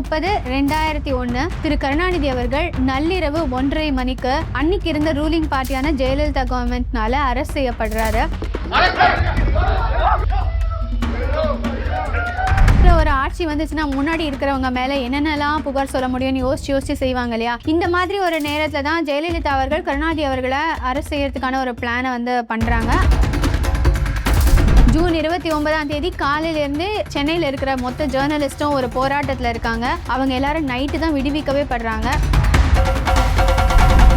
30, 2001 திரு கருணாநிதி அவர்கள் நள்ளிரவு 1:30 மணிக்கு அன்னைக்கு இருந்த ரூலிங் பார்ட்டியான ஜெயலலிதா கவர்மெண்ட்னால அரெஸ்ட் செய்யப்படுறாரு. ஒரு ஆட்சி வந்துச்சுன்னா முன்னாடி இருக்கிறவங்க மேல என்னென்னலாம் புகார் சொல்ல முடியும்னு யோசிச்சு செய்வாங்க இல்லையா? இந்த மாதிரி ஒரு நேரத்துல தான் ஜெயலலிதா அவர்கள் கருணாநிதி அவர்களை அரெஸ்ட் செய்யறதுக்கான ஒரு பிளானை பண்றாங்க. ஜூன் 29 காலையிலேருந்து சென்னையில் இருக்கிற மொத்த ஜேர்னலிஸ்டும் ஒரு போராட்டத்தில் இருக்காங்க. அவங்க எல்லாரும் நைட்டு தான் விடுவிக்கவே படுறாங்க.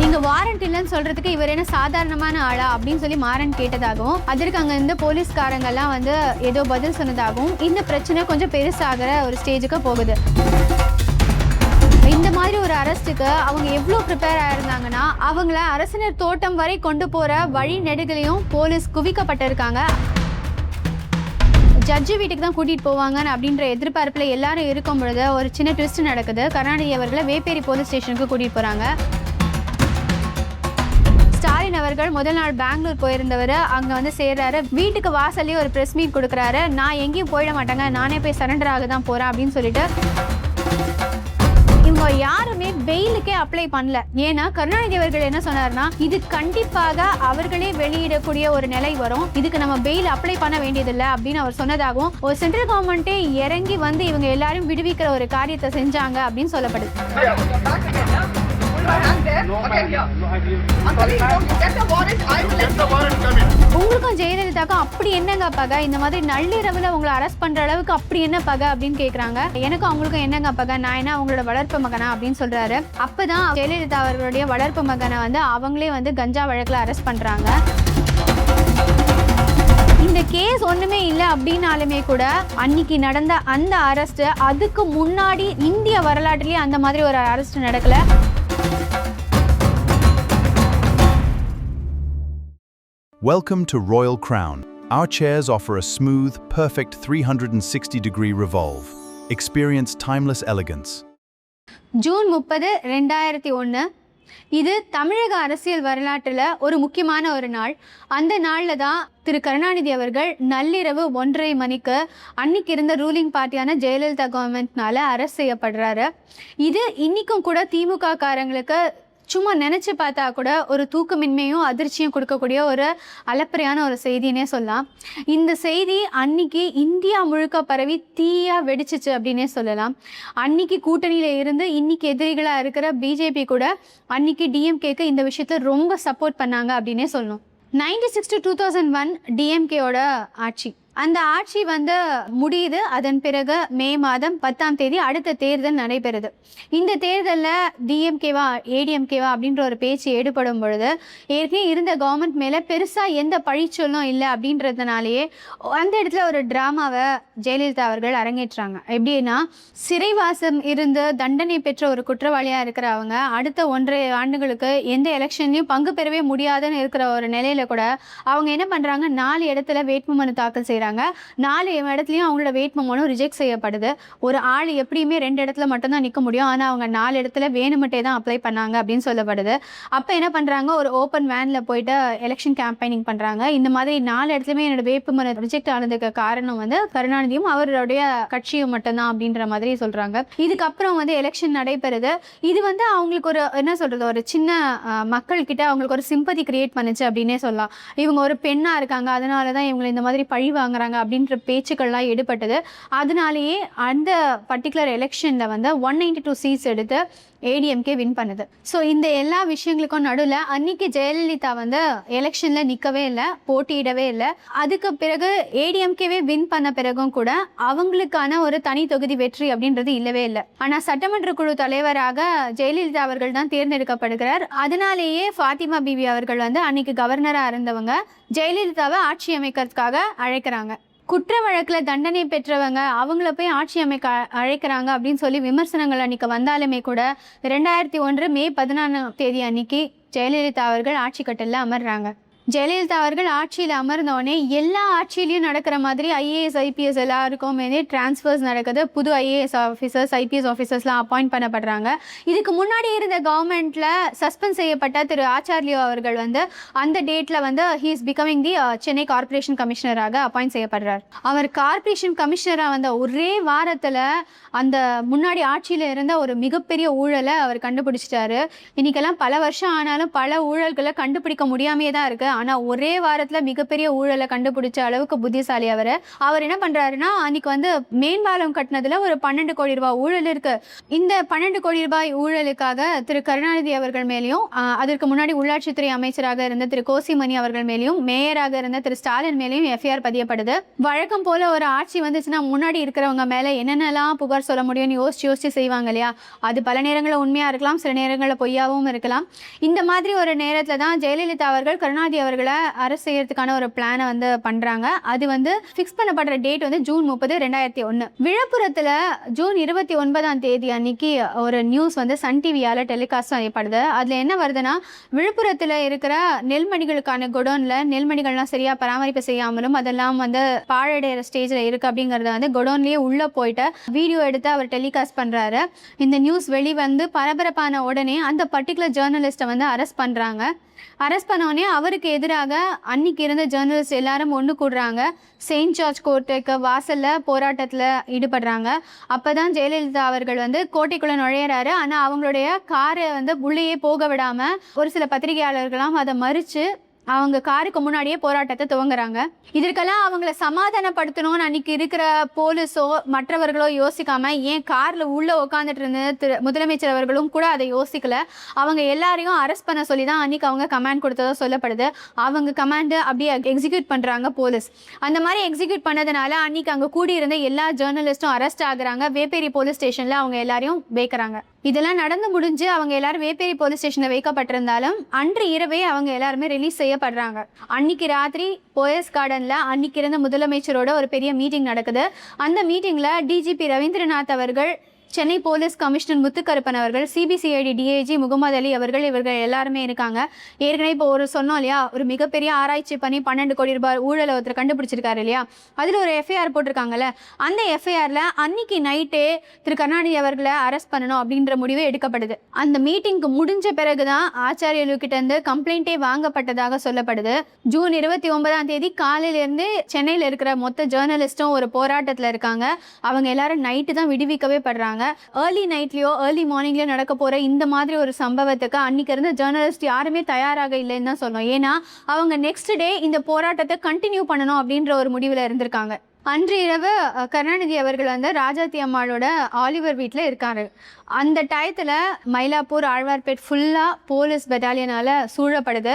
நீங்க வாரண்ட் இல்லைன்னு சொல்றதுக்கு இவர் என்ன சாதாரணமான ஆளா அப்படின்னு சொல்லி மாறன் கேட்டதாகவும், அதற்கு அங்க இருந்த போலீஸ்காரங்கெல்லாம் ஏதோ பதில் சொன்னதாகவும் இந்த பிரச்சனை கொஞ்சம் பெருசாகிற ஒரு ஸ்டேஜுக்கு போகுது. இந்த மாதிரி ஒரு அரெஸ்ட்டுக்கு அவங்க எவ்வளோ ப்ரிப்பேர் ஆயிருந்தாங்கன்னா, அவங்கள அரசினர் தோட்டம் வரை கொண்டு போற வழி நெடுகளையும் போலீஸ் குவிக்கப்பட்டிருக்காங்க. ஜட்ஜு வீட்டுக்கு தான் கூட்டிகிட்டு போவாங்கன்னு அப்படின்ற எதிர்பார்ப்பில் எல்லாரும் இருக்கும் பொழுது ஒரு சின்ன ட்விஸ்ட் நடக்குது. கருணாநிதி அவர்களை வேப்பேரி போலீஸ் ஸ்டேஷனுக்கு கூட்டிகிட்டு போகிறாங்க. ஸ்டாலின் அவர்கள் முதல் நாள் பெங்களூர் போயிருந்தவர் அங்கே சேர்றாரு. வீட்டுக்கு வாசல்லே ஒரு ப்ரெஸ் மீட் கொடுக்குறாரு. நான் எங்கேயும் போயிட மாட்டேங்க, நானே போய் சரண்டர் ஆக தான் போகிறேன் அப்படின்னு சொல்லிட்டு. இவங்க யாருமே பெயிலுக்கே அப்ளை பண்ணல. ஏன்னா கருணாநிதி அவர்கள் என்ன சொன்னார்னா, இது கண்டிப்பாக அவர்களே வெளியிடக்கூடிய ஒரு நிலை வரும், இதுக்கு நம்ம பெயில் அப்ளை பண்ண வேண்டியதில்லை அப்படின்னு அவர் சொன்னதாகவும், ஒரு சென்ட்ரல் கவர்மெண்ட்டே இறங்கி இவங்க எல்லாரும் விடுவிக்கிற ஒரு காரியத்தை செஞ்சாங்க அப்படின்னு சொல்லப்படுது. உங்களுக்கும் ஜெயலலிதாக்கும் அப்படி என்னங்க பகை? இந்த மாதிரி நள்ளிரவுல உங்களை அரெஸ்ட் பண்ற அளவுக்கு அப்படி என்ன பகை அப்படின்னு கேக்குறாங்க. எனக்கும் அவங்களுக்கும் என்னங்க பகை? நான் என்ன அவங்களோட வளர்ப்பு மகனா அப்படின்னு சொல்றாரு. அப்பதான் ஜெயலலிதா அவர்களுடைய வளர்ப்பு மகனை அவங்களே கஞ்சா வழக்குல அரெஸ்ட் பண்றாங்க. இந்த கேஸ் ஒண்ணுமே இல்லை அப்படின்னாலுமே கூட அன்னைக்கு நடந்த அந்த அரெஸ்ட் அதுக்கு முன்னாடி இந்திய வரலாற்றிலேயே அந்த மாதிரி ஒரு அரெஸ்ட் நடக்கல. Welcome to Royal Crown. Our chairs offer a smooth, perfect 360-degree revolve. Experience timeless elegance. June 30, 2001 இது தமிழக அரசியல் வரலாற்றில் ஒரு முக்கியமான ஒரு நாள். அந்த நாளில் தான் திரு கருணாநிதி அவர்கள் நள்ளிரவு 1:30 மணிக்கு அன்னைக்கு இருந்த ரூலிங் பார்ட்டியான ஜெயலலிதா கவர்மெண்ட்னால அரெஸ்ட் செய்யப்படுறாரு. இது இன்னைக்கும் கூட திமுக காரங்களுக்கு சும்மா நினச்சி பார்த்தா கூட ஒரு தூக்கமின்மையும் அதிர்ச்சியும் கொடுக்கக்கூடிய ஒரு அலப்பறையான ஒரு செய்தினே சொல்லலாம். இந்த செய்தி அன்னைக்கு இந்தியா முழுக்க பரவி தீயா வெடிச்சிச்சு அப்படின்னே சொல்லலாம். அன்னைக்கு கூட்டணியில் இருந்து இன்னைக்கு எதிரிகளாக இருக்கிற பிஜேபி கூட அன்னைக்கு டிஎம்கேக்கு இந்த விஷயத்தில் ரொம்ப சப்போர்ட் பண்ணாங்க அப்படின்னே சொல்லணும். 96 to 2001 டிஎம்கேயோட ஆட்சி. அந்த ஆட்சி முடியுது. அதன் பிறகு மே மாதம் 10 அடுத்த தேர்தல் நடைபெறுது. இந்த தேர்தலில் டிஎம்கேவா ஏடிஎம்கேவா அப்படின்ற ஒரு பேச்சு ஏற்படும் பொழுது ஏற்கனவே இருந்த கவர்மெண்ட் மேலே பெருசாக எந்த பழிச்சொல்லும் இல்லை அப்படின்றதுனாலேயே அந்த இடத்துல ஒரு ட்ராமாவை ஜெயலலிதா அவர்கள் அரங்கேற்றாங்க. எப்படின்னா, சிறைவாசம் இருந்து தண்டனை பெற்ற ஒரு குற்றவாளியாக இருக்கிற அவங்க அடுத்த 1.5 ஆண்டுகளுக்கு எந்த எலெக்ஷன்லையும் பங்கு பெறவே முடியாதுன்னு இருக்கிற ஒரு நிலையில கூட அவங்க என்ன பண்ணுறாங்க, 4 இடத்துல வேட்புமனு தாக்கல் செய்கிறாங்க. 4 இடத்துலையும் அவங்களோட வேட்புமனு ரிஜெக்ட் செய்யப்படுது. ஒரு ஆள் எப்படியுமே 2 இடத்துல மட்டும்தான் நிற்க முடியும், ஆனால் அவங்க 4 இடத்துல வேணுமட்டே தான் அப்ளை பண்ணாங்க அப்படின்னு சொல்லப்படுது. அப்போ என்ன பண்ணுறாங்க, ஒரு ஓப்பன் வேனில் போயிட்டு எலெக்ஷன் கேம்பெயினிங் பண்ணுறாங்க. இந்த மாதிரி 4 இடத்துலையுமே என்னோட வேட்புமனு ரிஜெக்ட் ஆனதுக்கு காரணம் கருணாநிதியும் அவருடைய கட்சியும் மட்டும்தான் அப்படின்ற மாதிரி சொல்கிறாங்க. இதுக்கப்புறம் எலெக்ஷன் நடைபெறுது. இது அவங்களுக்கு ஒரு என்ன சொல்கிறது, ஒரு சின்ன மக்கள்கிட்ட அவங்களுக்கு ஒரு சிம்பதி கிரியேட் பண்ணுச்சு அப்படின்னே சொல்லலாம். இவங்க ஒரு பெண்ணாக இருக்காங்க, அதனால தான் இவங்களை இந்த மாதிரி பழி வாங்குறாங்க அப்படின்ற பேச்சுக்கள்லாம் எடுப்பட்டது. அதனாலேயே அந்த பர்டிகுலர் எலெக்ஷனில் 192 சீட்ஸ் எடுத்து ஏடிஎம்கே வின் பண்ணுது. ஸோ இந்த எல்லா விஷயங்களுக்கும் நடுவில் அன்னைக்கு ஜெயலலிதா எலெக்ஷனில் நிற்கவே இல்லை, போட்டியிடவே இல்லை. அதுக்கு பிறகு ஏடிஎம்கேவே வின் பண்ண பிறகும் கூட அவங்களுக்கான ஒரு தனி தொகுதி வெற்றி அப்படின்றது இல்லவே இல்லை. ஆனால் சட்டமன்ற குழு தலைவராக ஜெயலலிதா அவர்கள் தான் தேர்ந்தெடுக்கப்படுகிறார். அதனாலேயே ஃபாத்திமா பிபி அவர்கள் அன்னைக்கு கவர்னராக இருந்தவங்க ஜெயலலிதாவை ஆட்சி அமைக்கிறதுக்காக அழைக்கிறாங்க. குற்ற வழக்கில் தண்டனை பெற்றவங்க அவங்கள போய் ஆட்சி அமைக்க அழைக்கிறாங்க அப்படின்னு சொல்லி விமர்சனங்கள் அன்றைக்கி வந்தாலுமே கூட 2001 மே 14 அன்னைக்கு ஜெயலலிதா அவர்கள் ஆட்சி கட்டலில் அமர்றாங்க. ஜெயலலிதா அவர்கள் ஆட்சியில் அமர்ந்தோடனே எல்லா ஆட்சியிலையும் நடக்கிற மாதிரி ஐஏஎஸ் ஐபிஎஸ் எல்லாருக்கும் டிரான்ஸ்ஃபர்ஸ் நடக்குது. புது ஐஏஎஸ் ஆஃபீஸர்ஸ் ஐபிஎஸ் ஆஃபீஸர்ஸ்லாம் அப்பாயிண்ட் பண்ணப்படுறாங்க. இதுக்கு முன்னாடி இருந்த கவர்மெண்ட்டில் சஸ்பெண்ட் செய்யப்பட்ட திரு ஆச்சார்லியோ அவர்கள் அந்த டேட்டில் he is becoming the Chennai corporation கமிஷனராக அப்பாயிண்ட் செய்யப்படுறார். அவர் கார்ப்பரேஷன் கமிஷனராக ஒரே வாரத்தில் அந்த முன்னாடி ஆட்சியில் இருந்த ஒரு மிகப்பெரிய ஊழலை அவர் கண்டுபிடிச்சிட்டாரு. இன்றைக்கெல்லாம் பல வருஷம் ஆனாலும் பல ஊழல்களை கண்டுபிடிக்க முடியாமையே தான் இருக்குது. ஆனால் ஒரே வாரத்தில் மிகப்பெரிய ஊழலை கண்டுபிடிச்ச அளவுக்கு புத்திசாலி அவர் என்ன பண்ணுறாருன்னா, அன்றைக்கி மேம்பாலம் கட்டினதில் ஒரு 12 கோடி ரூபாய் ஊழல் இருக்குது. இந்த 12 கோடி ரூபாய் ஊழலுக்காக திரு கருணாநிதி அவர்கள் மேலேயும், அதற்கு முன்னாடி உள்ளாட்சித்துறை அமைச்சராக இருந்த திரு கோசிமணி அவர்கள் மேலேயும், மேயராக இருந்த திரு ஸ்டாலின் மேலேயும் எஃப்ஐஆர் பதியப்படுது. வழக்கம் போல் ஒரு ஆட்சி வந்துச்சுன்னா முன்னாடி இருக்கிறவங்க மேலே என்னென்னலாம் புகார் சொல்ல முடியும்னு யோசிச்சு செய்வாங்க இல்லையா? அது பல நேரங்களில் உண்மையாக இருக்கலாம், சில நேரங்களில் பொய்யாகவும் இருக்கலாம். இந்த மாதிரி ஒரு நேரத்தில் தான் ஜெயலலிதா அவர்கள் கருணாநிதி அவர்களை அரெஸ்ட் செய்யறதுக்கான ஒரு பிளானை பண்ணுறாங்க. அது ஃபிக்ஸ் பண்ணப்படுற டேட் ஜூன் 30, 2001. விழுப்புரத்தில் ஜூன் 29ஆம் தேதி அன்னைக்கு ஒரு நியூஸ் சன் டிவியால் டெலிகாஸ்ட் செய்யப்படுது. அதில் என்ன வருதுன்னா, விழுப்புரத்தில் இருக்கிற நெல்மணிகளுக்கான குடோனில் நெல்மணிகள்லாம் சரியாக பராமரிப்பு செய்யாமலும் அதெல்லாம் பாழடைகிற ஸ்டேஜில் இருக்குது அப்படிங்கிறத குடோன்லேயே உள்ளே போயிட்டு வீடியோ எடுத்து அவர் டெலிகாஸ்ட் பண்ணுறாரு. இந்த நியூஸ் வெளிவந்து பரபரப்பான உடனே அந்த பர்டிகுலர் ஜேர்னலிஸ்ட்டை அரெஸ்ட் பண்ணுறாங்க. அரெஸ்ட் பண்ணோடனே அவருக்கு எதிராக அன்னைக்கு இருந்த ஜேர்னலிஸ்ட் எல்லாரும் ஒன்று கூடுறாங்க. செயின்ட் ஜார்ஜ் கோட்டைக்கு வாசலில் போராட்டத்தில் ஈடுபடுறாங்க. அப்போ தான் ஜெயலலிதா அவர்கள் கோட்டைக்குள்ளே நுழையிறாரு. ஆனால் அவங்களுடைய காரை உள்ளேயே போக விடாமல் ஒரு சில பத்திரிகையாளர்களாம் அதை மறித்து அவங்க காருக்கு முன்னாடியே போராட்டத்தை துவங்குறாங்க. இதற்கெல்லாம் அவங்கள சமாதானப்படுத்தணும்னு அன்னைக்கு இருக்கிற போலீஸோ மற்றவர்களோ யோசிக்காம, ஏன் காரில் உள்ளே உட்காந்துட்டு இருந்த முதலமைச்சர் அவர்களும் கூட அதை யோசிக்கல. அவங்க எல்லாரையும் அரெஸ்ட் பண்ண சொல்லி தான் அன்னைக்கு அவங்க கமாண்ட் கொடுத்ததோ சொல்லப்படுது. அவங்க கமாண்டு அப்படியே எக்ஸிக்யூட் பண்ணுறாங்க போலீஸ். அந்த மாதிரி எக்ஸிக்யூட் பண்ணதுனால அன்னைக்கு அங்கே கூடியிருந்த எல்லா ஜேர்னலிஸ்ட்டும் அரெஸ்ட் ஆகுறாங்க. வேப்பேரி போலீஸ் ஸ்டேஷனில் அவங்க எல்லாரையும் வைக்கிறாங்க. இதெல்லாம் நடந்து முடிஞ்சு அவங்க எல்லாரும் வேப்பேரி போலீஸ் ஸ்டேஷனில் வைக்கப்பட்டிருந்தாலும் அன்று இரவே அவங்க எல்லாருமே ரிலீஸ் செய்யப்படுறாங்க. அன்னைக்கு ராத்திரி போயஸ் கார்டனில் அன்னைக்கு இருந்த முதலமைச்சரோட ஒரு பெரிய மீட்டிங் நடக்குது. அந்த மீட்டிங்கில் டிஜிபி ரவீந்திரநாத் அவர்கள், சென்னை போலீஸ் கமிஷனர் முத்துக்கருப்பன் அவர்கள், சிபிசிஐடி டிஐஜி முகமது அலி அவர்கள், இவர்கள் எல்லாருமே இருக்காங்க. ஏற்கனவே இப்போ சொன்னோம் இல்லையா, ஒரு மிகப்பெரிய ஆராய்ச்சி பண்ணி 12 கோடி ரூபாய் ஊழலை ஒருத்தர் கண்டுபிடிச்சிருக்காரு இல்லையா, அதில் ஒரு எஃப்ஐஆர் போட்டிருக்காங்கல்ல. அந்த எஃப்ஐஆரில் அன்னைக்கு நைட்டே திரு கருணாநிதி அவர்களை அரெஸ்ட் பண்ணணும் அப்படின்ற முடிவு எடுக்கப்படுது. அந்த மீட்டிங்க்கு முடிஞ்ச பிறகு தான் ஆச்சாரியர்கிட்ட கம்ப்ளைண்ட்டே வாங்கப்பட்டதாக சொல்லப்படுது. ஜூன் 29ஆம் தேதி காலையிலேருந்து சென்னையில் இருக்கிற மொத்த ஜேர்னலிஸ்ட்டும் ஒரு போராட்டத்தில் இருக்காங்க. அவங்க எல்லாரும் நைட்டு தான் விடுவிக்கவே படுறாங்க. ஏர்லி நைட்லயோ ஏர்லி மார்னிங்லயோ நடக்க போற இந்த மாதிரி ஒரு சம்பவத்துக்கு அன்னைக்கு இருந்த ஜேர்னலிஸ்ட் யாருமே தயாராக இல்லைன்னு தான் சொல்லணும். ஏன்னா அவங்க நெக்ஸ்ட் டே இந்த போராட்டத்தை கண்டினியூ பண்ணணும் அப்படின்ற ஒரு முடிவில் இருந்திருக்காங்க. அன்று இரவு கருணாநிதி அவர்கள் ராஜாத்தி அம்மாளோட ஆலிவர் வீட்டில் இருக்காரு. அந்த டயத்தில் மயிலாப்பூர் ஆழ்வார்பேட் ஃபுல்லாக போலீஸ் பெட்டாலியனால் சூழப்படுது.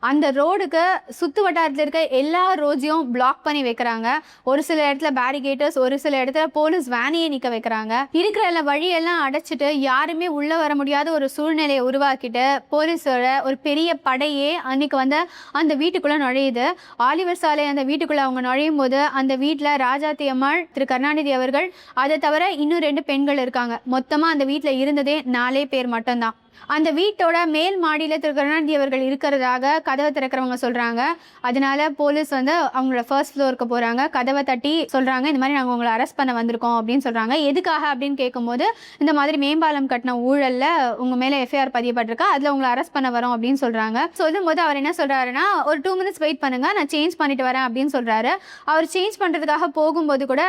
அந்த ரோடுக்கு சுற்று வட்டாரத்தில் இருக்க எல்லா ரோட்ஸையும் பிளாக் பண்ணி வைக்கிறாங்க. ஒரு சில இடத்துல பேரிகேட்டர்ஸ், ஒரு சில இடத்துல போலீஸ் வேனையே நிற்க வைக்கிறாங்க. இருக்கிற எல்லா வழியெல்லாம் அடைச்சிட்டு யாருமே உள்ளே வர முடியாத ஒரு சூழ்நிலையை உருவாக்கிட்டு போலீஸோட ஒரு பெரிய படையே அன்னைக்கு அந்த வீட்டுக்குள்ளே நுழையுது. ஆலிவர் சாலை அந்த வீட்டுக்குள்ளே அவங்க நுழையும் போது அந்த வீட்டில் ராஜாத்தி அம்மாள், திரு கருணாநிதி அவர்கள், அதை தவிர இன்னும் 2 பெண்கள் இருக்காங்க. மொத்தமாக அந்த வீட்டில் இருந்ததே 4 பேர் மட்டும்தான். அந்த வீட்டோட மேல் மாடியில் திரு கருணாநிதி அவர்கள் இருக்கிறதாக கதவை திறக்கிறவங்க சொல்கிறாங்க. அதனால போலீஸ் அவங்களோட ஃபர்ஸ்ட் ஃப்ளோருக்கு போகிறாங்க. கதவை தட்டி சொல்கிறாங்க, இந்த மாதிரி நாங்கள் உங்களை அரெஸ்ட் பண்ண வந்திருக்கோம் அப்படின்னு சொல்கிறாங்க. எதுக்காக அப்படின்னு கேட்கும்போது, இந்த மாதிரி மேம்பாலம் கட்டின ஊழலில் உங்கள் மேலே எஃப்ஐஆர் பதியப்பட்டிருக்கா, அதில் உங்களை அரெஸ்ட் பண்ண வரோம் அப்படின்னு சொல்கிறாங்க. சொல்லும்போது அவர் என்ன சொல்கிறாருன்னா, ஒரு 2 மினிட்ஸ் வெயிட் பண்ணுங்கள், நான் சேஞ்ச் பண்ணிட்டு வரேன் அப்படின்னு சொல்கிறாரு. அவர் சேஞ்ச் பண்ணுறதுக்காக போகும்போது கூட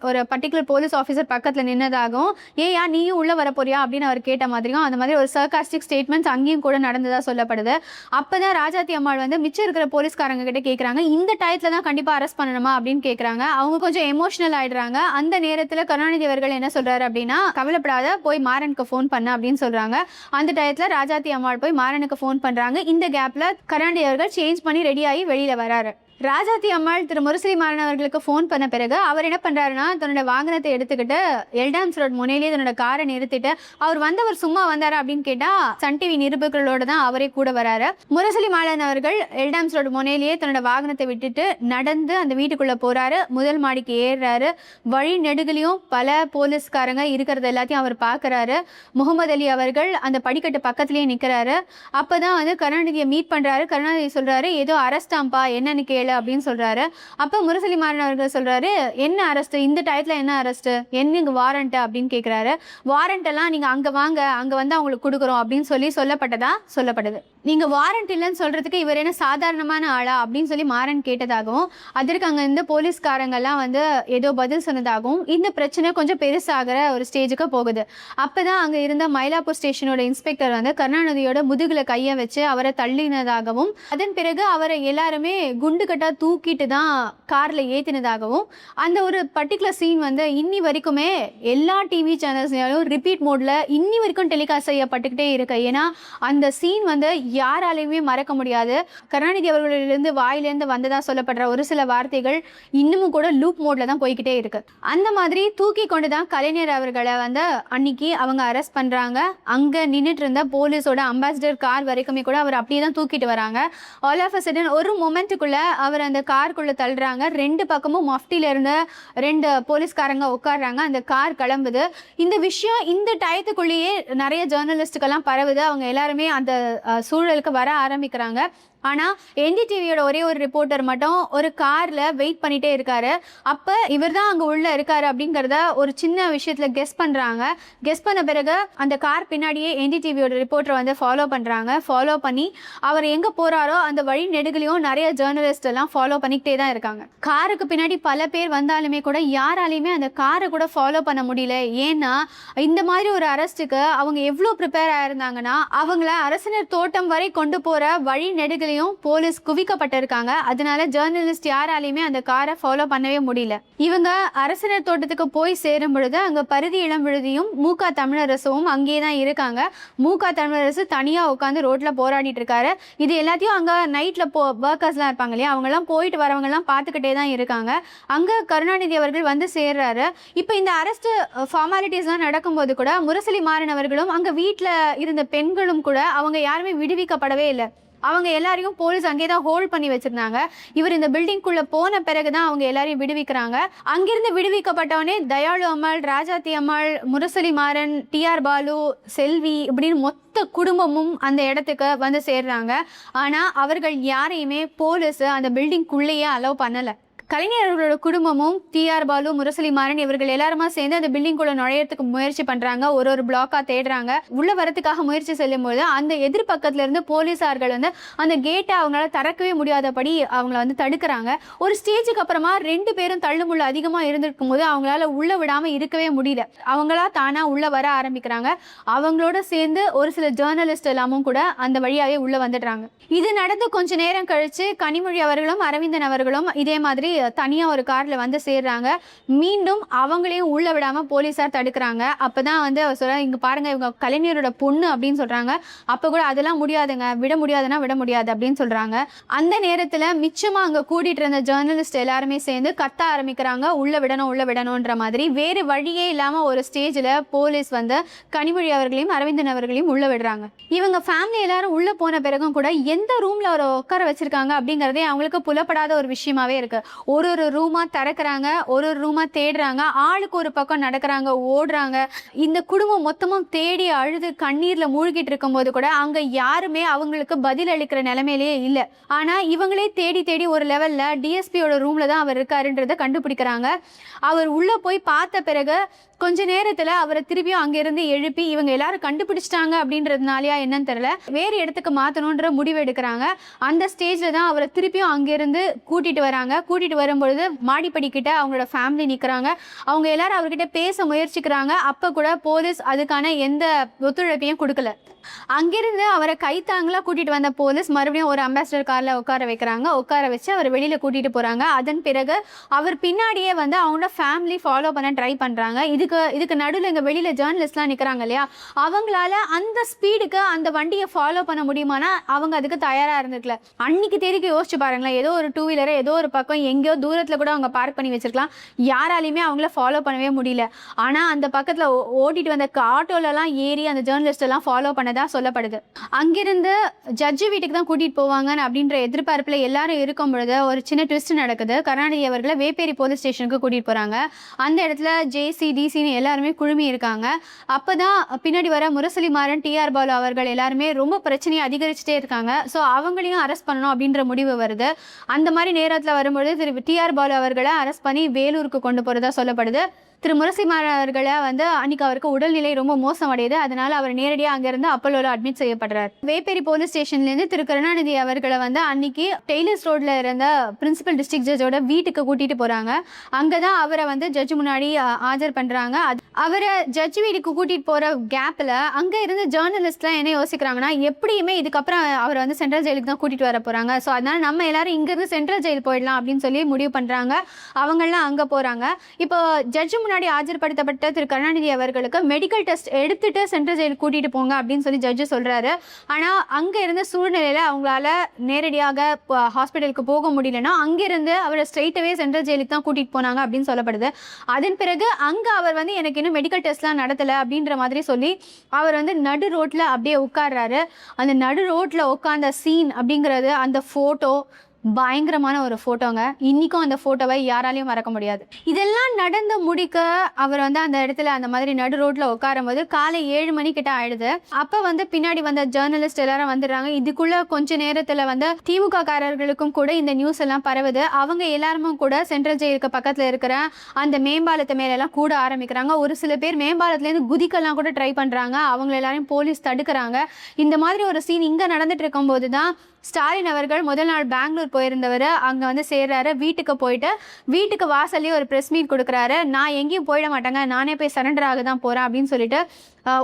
ஒரு பர்டிகுலர் போலீஸ் ஆஃபீஸர் பக்கத்தில் நின்னதாகவும், ஏயா நீயும் உள்ளே வர போறியா அப்படின்னு அவர் கேட்ட மாதிரியும், அந்த மாதிரி ஒரு சர்க்காஸ்டிக் ஸ்டேட்மெண்ட்ஸ் அங்கேயும் கூட நடந்ததா சொல்லப்படுது. அப்பதான் ராஜாத்தி அம்மாள் மிச்சம் இருக்கிற போலீஸ்காரங்க கிட்ட கேட்குறாங்க, இந்த டயத்துல தான் கண்டிப்பாக அரெஸ்ட் பண்ணணுமா அப்படின்னு கேட்குறாங்க. அவங்க கொஞ்சம் எமோஷனல் ஆயிடுறாங்க. அந்த நேரத்தில் கருணாநிதி அவர்கள் என்ன சொல்றாரு அப்படின்னா, கவலைப்படாத, போய் மாறனுக்கு ஃபோன் பண்ண அப்படின்னு சொல்றாங்க. அந்த டயத்தில் ராஜாத்தி அம்மாள் போய் மாறனுக்கு ஃபோன் பண்றாங்க. இந்த கேப்ல கருணாநிதி அவர்கள் சேஞ்ச் பண்ணி ரெடியாகி வெளியில வராரு. ராஜாத்தி அம்மாள் திரு முரசொலி மாறன் அவர்களுக்கு ஃபோன் பண்ண பிறகு அவர் என்ன பண்ணுறாருன்னா, தன்னோட வாகனத்தை எடுத்துக்கிட்டு எல்டாம்ஸ் ரோட் முனையிலேயே தன்னோட காரை நிறுத்திட்டு, அவர் வந்தவர் சும்மா வந்தாரா அப்படின்னு கேட்டால் சன் டிவி நிருபர்களோட தான் அவரே கூட வராரு. முரசொலி மாறன் அவர்கள் எல்டாம்ஸ் ரோடு முனையிலேயே தன்னோட வாகனத்தை விட்டுட்டு நடந்து அந்த வீட்டுக்குள்ள போறாரு. முதல் மாடிக்கு ஏறுறாரு. வழி நெடுகிலையும் பல போலீஸ்காரங்க இருக்கிறது எல்லாத்தையும் அவர் பார்க்கறாரு. முகமது அலி அவர்கள் அந்த படிக்கட்டு பக்கத்திலேயே நிற்கிறாரு. அப்பதான் வந்து கருணாநிதியை மீட் பண்றாரு. கருணாநிதி சொல்றாரு, ஏதோ அரெஸ்டாம்பா, என்னன்னு கேளு அப்படின்னு சொல்றாரு. அப்ப முரசொலி மாறன் அவர்கள் சொல்றாரு, என்ன அரெஸ்ட், இந்த டயத்துல என்ன அரெஸ்ட், என்ன வாரண்ட் அப்படின்னு கேட்கிறாரு. வாரண்ட் எல்லாம் நீங்க அங்க வாங்க, அங்க வந்து அவங்களுக்கு கொடுக்குறோம் அப்படின்னு சொல்லப்படுது. நீங்க வாரண்ட் இல்லைன்னு சொல்றதுக்கு இவர் என்ன சாதாரணமான ஆளா அப்படின்னு சொல்லி மாறன் கேட்டதாகவும், அதற்கு அங்க இருந்த போலீஸ்காரங்கெல்லாம் வந்து ஏதோ பதில் சொன்னதாகவும் இந்த பிரச்சனை கொஞ்சம் பெருசாகிற ஒரு ஸ்டேஜுக்கு போகுது. அப்பதான் அங்க இருந்த மயிலாப்பூர் ஸ்டேஷனோட இன்ஸ்பெக்டர் வந்து கருணாநிதியோட முதுகுல கையை வச்சு அவரை தள்ளினதாகவும், அதன் பிறகு அவரை எல்லாருமே குண்டு கட்டா தூக்கிட்டு தான் கார்ல ஏத்தினதாகவும், அந்த ஒரு பர்டிகுலர் சீன் வந்து இன்னி வரைக்குமே எல்லா டிவி சேனல்ஸ்லையும் ரிப்பீட் மோட்ல இன்னி வரைக்கும் டெலிகாஸ்ட் செய்யப்பட்டுக்கிட்டே இருக்கு. ஏன்னா அந்த சீன் வந்து யாராலையுமே மறக்க முடியாது. கருணாநிதி அவர்களிலிருந்து வாயிலிருந்து வந்ததா சொல்லப்படுற ஒரு சில வார்த்தைகள் இன்னமும் கூட லூப் மோட்ல தான் போய்கிட்டே இருக்கு. அந்த மாதிரி தூக்கி கொண்டு தான் கலைஞர் அவர்களை வந்து அன்னைக்கு அவங்க அரெஸ்ட் பண்றாங்க. அங்க நின்றுட்டு இருந்த போலீஸோட அம்பாசிடர் கார் வரைக்குமே கூட அவர் அப்படியே தான் தூக்கிட்டு வராங்க. ஆல் ஆஃப் அ சடன் ஒரு மொமெண்ட்டுக்குள்ள அவர் அந்த காருக்குள்ள தள்ளுறாங்க. ரெண்டு பக்கமும் மஃப்டில இருந்த ரெண்டு போலீஸ்காரங்க உட்காடுறாங்க. அந்த கார் கிளம்புது. இந்த விஷயம் இந்த டயத்துக்குள்ளேயே நிறைய ஜேர்னலிஸ்டுக்கெல்லாம் பரவுது. அவங்க எல்லாருமே அந்த சூழலுக்கு வர ஆரம்பிக்கிறாங்க. ஆனால் என்டிடிவியோட ஒரே ஒரு ரிப்போர்ட்டர் மட்டும் ஒரு காரில் வெயிட் பண்ணிகிட்டே இருக்காரு. அப்போ இவர் தான் அங்கே உள்ளே இருக்காரு அப்படிங்கிறத ஒரு சின்ன விஷயத்தில் கெஸ் பண்ணுறாங்க. கெஸ் பண்ண பிறகு அந்த கார் பின்னாடியே என்டிடிவியோட ரிப்போர்ட்டரை வந்து ஃபாலோ பண்ணுறாங்க. ஃபாலோ பண்ணி அவர் எங்கே போகிறாரோ அந்த வழி நெடுகிலையும் நிறைய ஜேர்னலிஸ்ட் எல்லாம் ஃபாலோ பண்ணிக்கிட்டே தான் இருக்காங்க. காருக்கு பின்னாடி பல பேர் வந்தாலுமே கூட யாராலையுமே அந்த காரை கூட ஃபாலோ பண்ண முடியல. ஏன்னா இந்த மாதிரி ஒரு அரெஸ்ட்டுக்கு அவங்க எவ்வளோ ப்ரிப்பேர் ஆயிருந்தாங்கன்னா, அவங்கள அரசினர் தோட்டம் வரை கொண்டு போகிற வழி நெடுகிலையும் போலீஸ் குவிக்கப்பட்டிருக்காங்க. அதனால ஜேர்னலிஸ்ட் யாராலையுமே அந்த காரை ஃபாலோ பண்ணவே முடியல. இவங்க அரசினர் தோட்டத்துக்கு போய் சேரும் பொழுது அங்க பரிதி இளம் விழுதியும் மூகா தமிழரசும் அங்கேயே தான் இருக்காங்க. மூகா தமிழரசு தனியா உட்காந்து ரோட்ல போராடிட்டு இருக்காரு. இது எல்லாத்தையும் அங்க நைட்ல ஒர்க்கர்ஸ்லாம் இருப்பாங்க இல்லையா, அவங்க எல்லாம் போயிட்டு வரவங்க எல்லாம் பார்த்துக்கிட்டே தான் இருக்காங்க. அங்க கருணாநிதி அவர்கள் வந்து சேர்றாரு. இப்போ இந்த அரெஸ்ட் ஃபார்மாலிட்டிஸ்லாம் நடக்கும்போது கூட முரசொலி மாறன் அவர்களும் அங்க வீட்டில் இருந்த பெண்களும் கூட அவங்க யாருமே விடுவிக்கப்படவே இல்லை. அவங்க எல்லாரையும் போலீஸ் அங்கே தான் ஹோல்ட் பண்ணி வச்சிருந்தாங்க. இவர் இந்த பில்டிங்குள்ள போன பிறகுதான் அவங்க எல்லாரையும் விடுவிக்கிறாங்க. அங்கிருந்து விடுவிக்கப்பட்டவனே தயாளு அம்மாள், ராஜாத்தி அம்மாள், முரசொலி மாறன், டிஆர் பாலு, செல்வி இப்படின்னு மொத்த குடும்பமும் அந்த இடத்துக்கு வந்து சேர்றாங்க. ஆனா அவர்கள் யாரையுமே போலீஸ் அந்த பில்டிங்குள்ளேயே அலோவ் பண்ணல. கலைஞர் அவர்களோட குடும்பமும் டிஆர் பாலு, முரசொலி மாறன் இவர்கள் எல்லாருமா சேர்ந்து அந்த பில்டிங்குள்ள நுழையறதுக்கு முயற்சி பண்றாங்க. ஒரு பிளாக்கா தேடுறாங்க. உள்ள வரத்துக்காக முயற்சி செல்லும் போது அந்த எதிர்பக்கத்துல இருந்து போலீசார்கள் வந்து அந்த கேட்டை அவங்களால திறக்கவே முடியாதபடி அவங்கள வந்து தடுக்கிறாங்க. ஒரு ஸ்டேஜுக்கு அப்புறமா ரெண்டு பேரும் தள்ளுமுள்ள அதிகமா இருந்திருக்கும் போது அவங்களால உள்ள விடாம இருக்கவே முடியல. அவங்களா தானா உள்ள வர ஆரம்பிக்கிறாங்க. அவங்களோட சேர்ந்து ஒரு சில ஜேர்னலிஸ்ட் எல்லாமும் கூட அந்த வழியாவே உள்ள வந்துடுறாங்க. இது நடந்து கொஞ்ச நேரம் கழிச்சு கனிமொழி அவர்களும் அரவிந்தன் அவர்களும் இதே மாதிரி தனியா ஒரு கார்ல வந்து சேர்றாங்க. மீண்டும் அவங்களையும் உள்ள விடாம போலீசார் தடுக்கிறாங்க. அப்பதான் வந்து சொல்ற, இங்க பாருங்க இவங்க கலைஞரோட பொண்ணு அப்படின்னு சொல்றாங்க. அப்ப கூட அதெல்லாம் முடியாதுங்க, விட முடியாதுன்னா விட முடியாது அப்படின்னு சொல்றாங்க. அந்த நேரத்துல மிச்சமா அங்க கூட்டிட்டு இருந்த ஜேர்னலிஸ்ட் எல்லாருமே சேர்ந்து கத்த ஆரம்பிக்கிறாங்க, உள்ள விடணும்ன்ற மாதிரி. வேறு வழியே இல்லாம ஒரு ஸ்டேஜ்ல போலீஸ் வந்து கனிமொழி அவர்களையும் அரவிந்தன் அவர்களையும் உள்ள விடுறாங்க. இவங்க ஃபேமிலி எல்லாரும் உள்ள போன பிறகும் கூட எந்த ரூம்ல அவரை உட்கார வச்சிருக்காங்க அப்படிங்கறதே அவங்களுக்கு புலப்படாத ஒரு விஷயமாவே இருக்கு. ஒரு ரூமா திறக்கிறாங்க, ஒரு ரூமா தேடுறாங்க, ஆளுக்கு ஒரு பக்கம் நடக்கிறாங்க, ஓடுறாங்க. இந்த குடும்பம் மொத்தமும் தேடி அழுது கண்ணீர்ல மூழ்கிட்டு இருக்கும் போது கூட அங்க யாருமே அவங்களுக்கு பதில் அளிக்கிற நிலைமையிலேயே இல்லை. ஆனா இவங்களே தேடி தேடி ஒரு லெவல்ல டிஎஸ்பியோட ரூம்ல தான் அவர் இருக்காருன்றதை கண்டுபிடிக்கிறாங்க. அவர் உள்ள போய் பார்த்த பிறகு கொஞ்ச நேரத்துல அவரை திருப்பியும் அங்கிருந்து எழுப்பி இவங்க எல்லாரும் கண்டுபிடிச்சிட்டாங்க அப்படின்றதுனாலயா என்னன்னு தெரியல, வேறு இடத்துக்கு மாத்தணும்ன்ற முடிவு எடுக்கிறாங்க. அந்த ஸ்டேஜ்ல தான் அவரை திருப்பியும் அங்கிருந்து கூட்டிட்டு வராங்க. கூட்டிட்டு வரும்பொழுது மாடிப்படிக்கிட்ட அவங்களோட ஃபேமிலி நிற்கிறாங்க. அவங்க எல்லாரும் அவர்கிட்ட பேச முயற்சிக்கிறாங்க. அப்போ கூட போலீஸ் அதுக்கான எந்த ஒத்துழைப்பையும் கொடுக்கல. அங்கிருந்து அவரை கைத்தாங்களா கூட்டிட்டு வந்த போலீஸ் மறுபடியும் ஒரு அம்பாசிடர் கார்ல உட்கார வைக்கிறாங்க. உட்கார வச்சு அவர் வெளியில கூட்டிட்டு போறாங்க. அதன் பிறகு அவர் பின்னாடியே வந்து அவங்களோட ஃபேமிலி ஃபாலோ பண்ண ட்ரை பண்றாங்க. இதுக்கு இதுக்கு நடுவில் இங்கே வெளியில் ஜேர்னலிஸ்ட்லாம் நிற்கிறாங்க இல்லையா, அவங்களால அந்த ஸ்பீடுக்கு அந்த வண்டியை ஃபாலோ பண்ண முடியுமானா அவங்க அதுக்கு தயாராக இருந்திருக்கல. அன்னைக்கு தேதிக்கு யோசிச்சு பாருங்களேன், ஏதோ ஒரு 2 வீலரை ஏதோ ஒரு பக்கம் எங்கேயோ தூரத்தில் கூட அவங்க பார்க் பண்ணி வச்சிருக்கலாம், யாராலையுமே அவங்கள ஃபாலோ பண்ணவே முடியல. ஆனால் அந்த பக்கத்தில் ஓட்டிட்டு வந்த ஆட்டோலலாம் ஏறி அந்த ஜேர்னலிஸ்டெல்லாம் ஃபாலோ பண்ணதா சொல்லப்படுது. அங்கிருந்து ஜட்ஜு வீட்டுக்கு தான் கூட்டிகிட்டு போவாங்கன்னு அப்படின்ற எதிர்பார்ப்பில் எல்லாரும் இருக்கும் பொழுது ஒரு சின்ன ட்விஸ்ட் நடக்குது. கருணாநிதி அவர்களை வேப்பேரி போலீஸ் ஸ்டேஷனுக்கு கூட்டிகிட்டு போகிறாங்க. அந்த இடத்துல ஜேசி டிசின்னு எல்லாருமே குழுமி இருக்காங்க. அப்போ தான் பின்னாடி வர முரசொலி மாறன், டிஆர் பாலு அவர்கள் எல்லாருமே ரொம்ப பிரச்சனையை அதிகரிச்சுட்டே இருக்காங்க. ஸோ அவங்களையும் அரெஸ்ட் பண்ணணும் அப்படின்ற முடிவு வருது. அந்த மாதிரி நேரத்தில் வரும்பொழுது திரு டிஆர் பாலு அவர்களை அரெஸ்ட் பண்ணி வேலூருக்கு கொண்டு போகிறதா சொல்லப்படுது. திரு முரசொலி மாறன் அவர்களை அன்னைக்கு அவருக்கு உடல்நிலை ரொம்ப மோசமடையுது. அதனால அவர் நேரடியாக அங்கேருந்து அப்பல்லோவில் அட்மிட் செய்யப்படுறார். வேப்பேரி போலீஸ் ஸ்டேஷன்லேருந்து திரு கருணாநிதி அவர்களை அன்னைக்கு டெய்லர்ஸ் ரோட்ல இருந்த பிரின்சிபல் டிஸ்ட்ரிக்ட் ஜட்ஜோட வீட்டுக்கு கூட்டிட்டு போறாங்க. அங்கே தான் அவரை ஜட்ஜு முன்னாடி ஆஜர் பண்றாங்க. அவரை ஜட்ஜு வீட்டுக்கு கூட்டிட்டு போற கேப்ல அங்கே இருந்த ஜேர்னலிஸ்ட்லாம் என்ன யோசிக்கிறாங்கன்னா, எப்படியுமே இதுக்கப்புறம் அவர் சென்ட்ரல் ஜெயிலுக்கு தான் கூட்டிட்டு வர போறாங்க. ஸோ அதனால நம்ம எல்லாரும் இங்கிருந்து சென்ட்ரல் ஜெயில் போயிடலாம் அப்படின்னு சொல்லி முடிவு பண்றாங்க. அவங்கெல்லாம் அங்கே போறாங்க. இப்போ ஜட்ஜு முன்னாடி ஆஜர்படுத்தப்பட்ட திரு கருணாநிதி அவர்களுக்கு மெடிக்கல் டெஸ்ட் எடுத்துட்டு சென்ட்ரல் ஜெயில் கூட்டிட்டு போங்க அப்படின்னு சொல்லி ஜட்ஜு சொல்றாரு. ஆனா அங்க இருந்த சூழ்நிலையில அவங்களால நேரடியாக ஹாஸ்பிட்டலுக்கு போக முடியலன்னா அங்கிருந்து அவரை ஸ்ட்ரெயிட்டாவே சென்ட்ரல் ஜெயிலுக்கு தான் கூட்டிட்டு போனாங்க அப்படின்னு சொல்லப்படுது. அதன் பிறகு அங்க அவர் எனக்கு இன்னும் மெடிக்கல் டெஸ்ட்லாம் நடத்தல அப்படின்ற மாதிரி சொல்லி அவர் நடு ரோட்ல அப்படியே உட்கார்றாரு. அந்த நடு ரோட்ல உட்கார்ந்த சீன் அப்படிங்கிறது, அந்த போட்டோ பயங்கரமான ஒரு ஃபோட்டோங்க. இன்றைக்கும் அந்த ஃபோட்டோவை யாராலையும் மறக்க முடியாது. இதெல்லாம் நடந்து முடிக்க அவர் அந்த இடத்துல அந்த மாதிரி நடு ரோட்டில் உட்காரும் போது காலை 7 மணிக்கிட்ட ஆயிடுது. அப்போ பின்னாடி வந்த ஜேர்னலிஸ்ட் எல்லாரும் வந்துடுறாங்க. இதுக்குள்ள கொஞ்ச நேரத்தில் திமுக காரர்களுக்கும் கூட இந்த நியூஸ் எல்லாம் பரவுது. அவங்க எல்லாருமே கூட சென்ட்ரல் ஜெயிலுக்கு பக்கத்தில் இருக்கிற அந்த மேம்பாலத்து மேலெல்லாம் கூட ஆரம்பிக்கிறாங்க. ஒரு சில பேர் மேம்பாலத்துலேருந்து குதிக்கெல்லாம் கூட ட்ரை பண்ணுறாங்க. அவங்க எல்லாரையும் போலீஸ் தடுக்கிறாங்க. இந்த மாதிரி ஒரு சீன் இங்கே நடந்துட்டு இருக்கும்போது தான் ஸ்டாலின் அவர்கள் முதல் நாள் பெங்களூர் போயிருந்தவர் அங்கே சேர்றாரு. வீட்டுக்கு போயிட்டு வீட்டுக்கு வாசல்லே ஒரு ப்ரெஸ் மீட் கொடுக்குறாரு. நான் எங்கேயும் போயிட மாட்டேங்க, நானே போய் சரண்டர் ஆக தான் போகிறேன் அப்படின்னு சொல்லிட்டு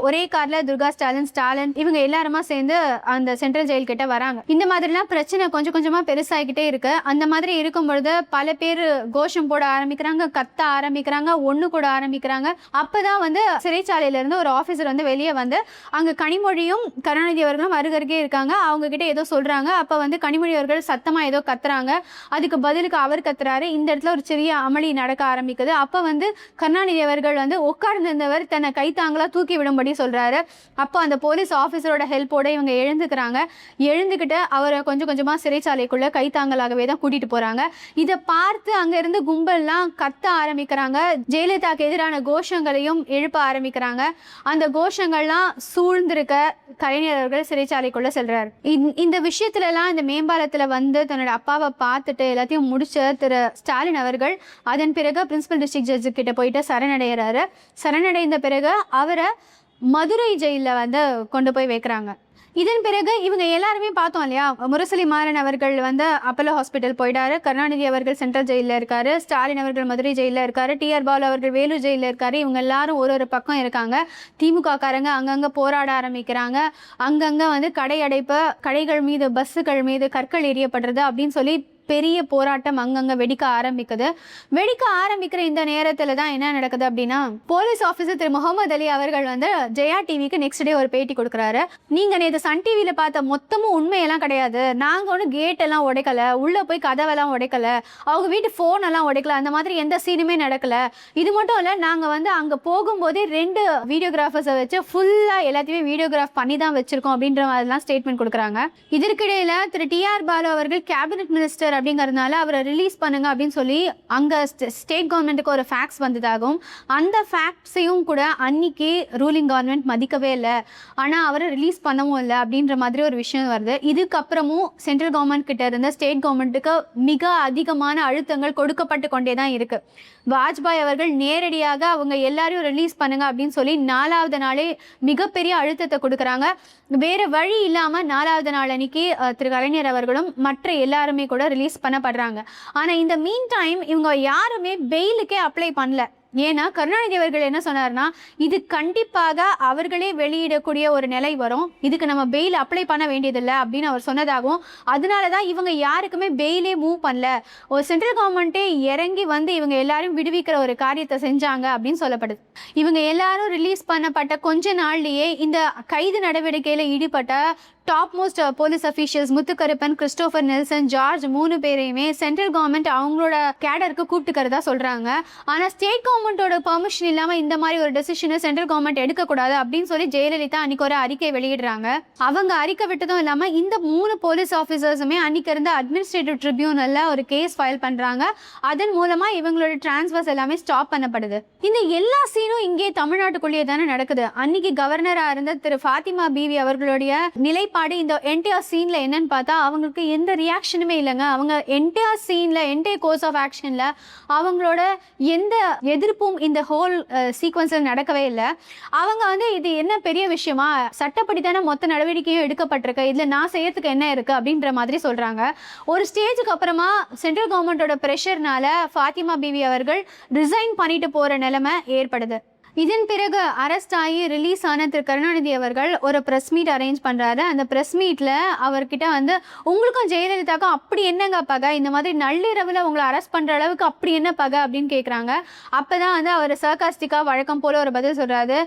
ஒரே காரில் துர்கா ஸ்டாலின் இவங்க எல்லாருமா சேர்ந்து அந்த சென்ட்ரல் ஜெயில் கிட்ட வராங்க. இந்த மாதிரிலாம் பிரச்சனை கொஞ்சம் கொஞ்சமாக பெருசாகிக்கிட்டே இருக்கு. அந்த மாதிரி இருக்கும் பொழுது பல பேர் கோஷம் போட ஆரம்பிக்கிறாங்க, கத்த ஆரம்பிக்கிறாங்க, ஒன்று கூட ஆரம்பிக்கிறாங்க. அப்போதான் சிறைச்சாலையிலேருந்து ஒரு ஆஃபீஸர் வெளியே அங்கே கனிமொழியும் கருணாநிதி அவர்களும் அருகருகே இருக்காங்க. அவங்க கிட்ட ஏதோ சொல்கிறாங்க. அப்போ கனிமொழி அவர்கள் சத்தமாக ஏதோ கத்துறாங்க. அதுக்கு பதிலுக்கு அவர் கத்துறாரு. இந்த இடத்துல ஒரு சிறிய அமளி நடக்க ஆரம்பிக்குது. அப்போ கருணாநிதி அவர்கள் உட்கார்ந்திருந்தவர் தன்னை கைத்தாங்களா தூக்கி விடும்படி சொல்றாரு. அப்போ அந்த போலீஸ் ஆஃபீஸரோட ஹெல்ப்போட இவங்க எழுந்துக்கிட்டு அவரை கொஞ்சம் கொஞ்சமாக சிறைச்சாலைக்குள்ள கைத்தாங்களாகவே தான் கூட்டிட்டு போறாங்க. இதை பார்த்து அங்க இருந்து கும்பல்லாம் கத்த ஆரம்பிக்கிறாங்க. ஜெயலலிதாக்கு எதிரான கோஷங்களையும் எழுப்ப ஆரம்பிக்கிறாங்க. அந்த கோஷங்கள்லாம் சூழ்ந்திருக்க கலைஞர் அவர்கள் சிறைச்சாலைக்குள்ள செல்றாரு. இந்த விஷயத்துல எல்லாம் இந்த மேம்பாலத்துல தன்னோட அப்பாவை பார்த்துட்டு எல்லாத்தையும் முடிச்ச திரு ஸ்டாலின் அவர்கள் அதன் பிறகு பிரின்சிபல் டிஸ்ட்ரிக்ட் ஜட்ஜு கிட்ட போயிட்டு சரணடைகிறாரு. சரணடைந்த பிறகு அவரை மதுரை ஜெயிலில் கொண்டு போய் வைக்கிறாங்க. இதன் பிறகு இவங்க எல்லாருமே பார்த்தோம் இல்லையா, முரசொலி மாறன் அவர்கள் அப்பல்லோ ஹாஸ்பிட்டல் போயிட்டாரு, கருணாநிதி அவர்கள் சென்ட்ரல் ஜெயிலில் இருக்காரு, ஸ்டாலின் அவர்கள் மதுரை ஜெயிலில் இருக்காரு, டிஆர் பாலு அவர்கள் வேலூர் ஜெயிலில் இருக்காரு. இவங்க எல்லாரும் ஒரு பக்கம் இருக்காங்க. திமுக காரங்க அங்கங்கே போராட ஆரம்பிக்கிறாங்க. அங்கங்கே கடை அடைப்பு, கடைகள் மீது பஸ்ஸுகள் மீது கற்கள் எறியப்படுறது அப்படின்னு சொல்லி பெரிய போராட்டம் அங்கங்கே வெடிக்க ஆரம்பிக்கிற இந்த நேரத்தில் தான் என்ன நடக்குது அப்படின்னா, போலீஸ் ஆஃபீஸர் திரு முகமது அலி அவர்கள் ஜெயா டிவிக்கு நெக்ஸ்ட் டே ஒரு பேட்டி கொடுக்குறாரு. நீங்கள் நேற்று சன் டிவியில் பார்த்த மொத்தமும் உண்மையெல்லாம் கிடையாது, நாங்கள் ஒன்றும் கேட் எல்லாம் உடைக்கலை, உள்ளே போய் கதவெல்லாம் உடைக்கலை, அவங்க வீட்டு ஃபோன் எல்லாம் உடைக்கல, அந்த மாதிரி எந்த சீனுமே நடக்கலை. இது மட்டும் இல்லை, நாங்கள் அங்கே போகும்போதே 2 வீடியோகிராஃபர்ஸை வச்சு ஃபுல்லாக எல்லாத்தையுமே வீடியோகிராஃப் பண்ணி தான் வச்சுருக்கோம் அப்படின்ற மாதிரிலாம் ஸ்டேட்மெண்ட் கொடுக்குறாங்க. இதற்கிடையில் திரு டிஆர் பாலு அவர்கள் கேபினட் மினிஸ்டர் அப்படிங்கிறதுனால அவரை ரிலீஸ் பண்ணுங்க அப்படின்னு சொல்லி அங்கே ஸ்டேட் கவர்மெண்ட்டுக்கு ஒரு ஃபேக்ஸ் வந்ததாகவும், அந்த ஃபேக்ட்ஸையும் கூட அன்னைக்கு ரூலிங் கவர்மெண்ட் மதிக்கவே இல்லை, ஆனால் அவரை ரிலீஸ் பண்ணவும் இல்லை அப்படின்ற மாதிரி ஒரு விஷயம் வருது. இதுக்கப்புறமும் சென்ட்ரல் கவர்மெண்ட் கிட்ட இருந்த ஸ்டேட் கவர்மெண்ட்டுக்கு மிக அதிகமான அழுத்தங்கள் கொடுக்கப்பட்டு கொண்டே தான் இருக்கு. வாஜ்பாய் அவர்கள் நேரடியாக அவங்க எல்லாரையும் ரிலீஸ் பண்ணுங்க அப்படின்னு சொல்லி 4வது நாளே மிகப்பெரிய அழுத்தத்தை கொடுக்குறாங்க. வேற வழி இல்லாமல் 4வது நாள் அன்னைக்கு திரு கலைஞர் அவர்களும் மற்ற எல்லாருமே கூட ரிலீஸ் பண்ணப்படுறாங்க. ஆனால் இந்த மீன் டைம் இவங்க யாருமே பெயிலுக்கே அப்ளை பண்ணல. ஏன்னா கருணாநிதி அவர்கள் என்ன சொன்னார்னா, இது கண்டிப்பாக அவர்களே வெளியிடக்கூடிய ஒரு நிலை வரும், இதுக்கு நம்ம பெயில் அப்ளை பண்ண வேண்டியதில்லை அப்படின்னு அவர் சொன்னதாகவும், அதனால தான் இவங்க யாருக்குமே பெயிலே மூவ் பண்ணல, ஒரு சென்ட்ரல் கவர்மெண்ட்டே இறங்கி வந்து இவங்க எல்லாரும் விடுவிக்கிற ஒரு காரியத்தை செஞ்சாங்க அப்படின்னு சொல்லப்படுது. இவங்க எல்லாரும் ரிலீஸ் பண்ணப்பட்ட கொஞ்ச நாள்லயே இந்த கைது நடவடிக்கையில் ஈடுபட்ட top most police officials Muthukaruppan, Christopher Nelson, George 3 பேரையுமே சென்ட்ரல் கவர்மெண்ட் அவங்களோட கேடருக்கு கூப்பிட்டுக்கிறதா சொல்றாங்க. ஆனால் ஸ்டேட் கவர்மெண்ட்டோட பெர்மிஷன் இல்லாமல் இந்த மாதிரி ஒரு டெசிஷனை சென்ட்ரல் கவர்மெண்ட் எடுக்கக்கூடாது அப்படின்னு சொல்லி ஜெயலலிதா அன்னைக்கு ஒரு அறிக்கை வெளியிடுறாங்க. அவங்க அறிக்கை விட்டதும் இல்லாமல் இந்த 3 போலீஸ் ஆஃபீஸர்ஸுமே அன்னைக்கு இருந்த அட்மினிஸ்ட்ரேட்டிவ் ட்ரிபியூனல்ல ஒரு கேஸ் ஃபைல் பண்றாங்க. அதன் மூலமா இவங்களோட டிரான்ஸ்ஃபர்ஸ் எல்லாமே ஸ்டாப் பண்ணப்படுது. இந்த எல்லா சீனும் இங்கே தமிழ்நாட்டுக்குள்ளேயே தானே நடக்குது. அன்னைக்கு கவர்னரா இருந்த திரு ஃபாத்திமா பீவி அவர்களுடைய நிலைப்பாடு இந்த என்டையர் சீன்ல என்னன்னு பார்த்தா, அவங்களுக்கு எந்த ரியாக்ஷனுமே இல்லைங்க. அவங்க என்டையர் சீன்ல என்டையர் கோர்ஸ் ஆஃப் ஆக்ஷன்ல அவங்களோட எந்த எதிர்ப்பும் இந்த ஹோல் சீக்வன்ஸில் நடக்கவே இல்லை. அவங்க வந்து இது என்ன பெரிய விஷயமா, சட்டப்படி தானே மொத்த நடவடிக்கையும் எடுக்கப்பட்டிருக்கு, இதில் நான் செய்யறதுக்கு என்ன இருக்கு அப்படின்ற மாதிரி சொல்றாங்க. ஒரு ஸ்டேஜுக்கு அப்புறமா சென்ட்ரல் கவர்மெண்டோட ப்ரெஷர்னால ஃபாத்திமா பீவி அவர்கள் ரிசைன் பண்ணிட்டு போற நிலைமை ஏற்படுது. இதன் பிறகு அரெஸ்ட் ஆகி ரிலீஸ் ஆன திரு கருணாநிதி அவர்கள் ஒரு ப்ரெஸ் மீட் அரேஞ்ச் பண்ணுறாரு. அந்த ப்ரெஸ் மீட்டில் அவர்கிட்ட வந்து, உங்களுக்கும் ஜெயலலிதாக்கும் அப்படி என்னங்க பகை, இந்த மாதிரி நள்ளிரவில் உங்களை அரெஸ்ட் பண்ணுற அளவுக்கு அப்படி என்ன பகை அப்படின்னு கேட்குறாங்க. அப்போ தான் வந்து அவர் சர்காஸ்டிக்காக வழக்கம் போல் ஒரு பதில் சொல்கிறாரு,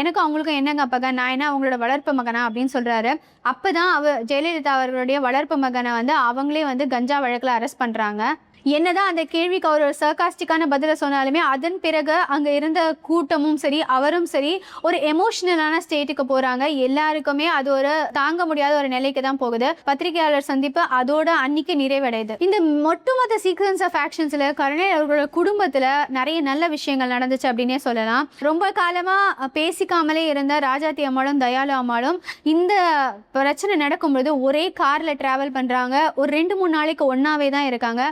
எனக்கும் அவங்களுக்கும் என்னங்க பகை, நான் என்ன அவங்களோட வளர்ப்பு மகனா அப்படின்னு சொல்கிறாரு. அப்போ தான் ஜெயலலிதா அவர்களுடைய வளர்ப்பு மகனை வந்து அவங்களே வந்து கஞ்சா வழக்கில் அரெஸ்ட் பண்ணுறாங்க. என்னதான் அந்த கேள்விக்கு அவர் ஒரு சர்காஸ்டிக்கான பதிலை சொன்னாலுமே அதன் பிறகு அங்கே இருந்த கூட்டமும் சரி அவரும் சரி ஒரு எமோஷனலான ஸ்டேட்டுக்கு போகிறாங்க. எல்லாருக்குமே அது ஒரு தாங்க முடியாத ஒரு நிலைக்கு தான் போகுது. பத்திரிகையாளர் சந்திப்பு அதோட அன்னைக்கு நிறைவடையுது. இந்த ஒட்டுமொத்த சீக்வன்ஸ் ஆஃப் ஆக்ஷன்ஸில் கருணாநிதி அவர்களோட குடும்பத்தில் நிறைய நல்ல விஷயங்கள் நடந்துச்சு அப்படின்னே சொல்லலாம். ரொம்ப காலமாக பேசிக்காமலே இருந்த ராஜாத்தி அம்மாளும் தயாளு அம்மாளும் இந்த பிரச்சனை நடக்கும்பொழுது ஒரே காரில் ட்ராவல் பண்ணுறாங்க. ஒரு 2-3 நாளைக்கு ஒன்றாவே தான் இருக்காங்க.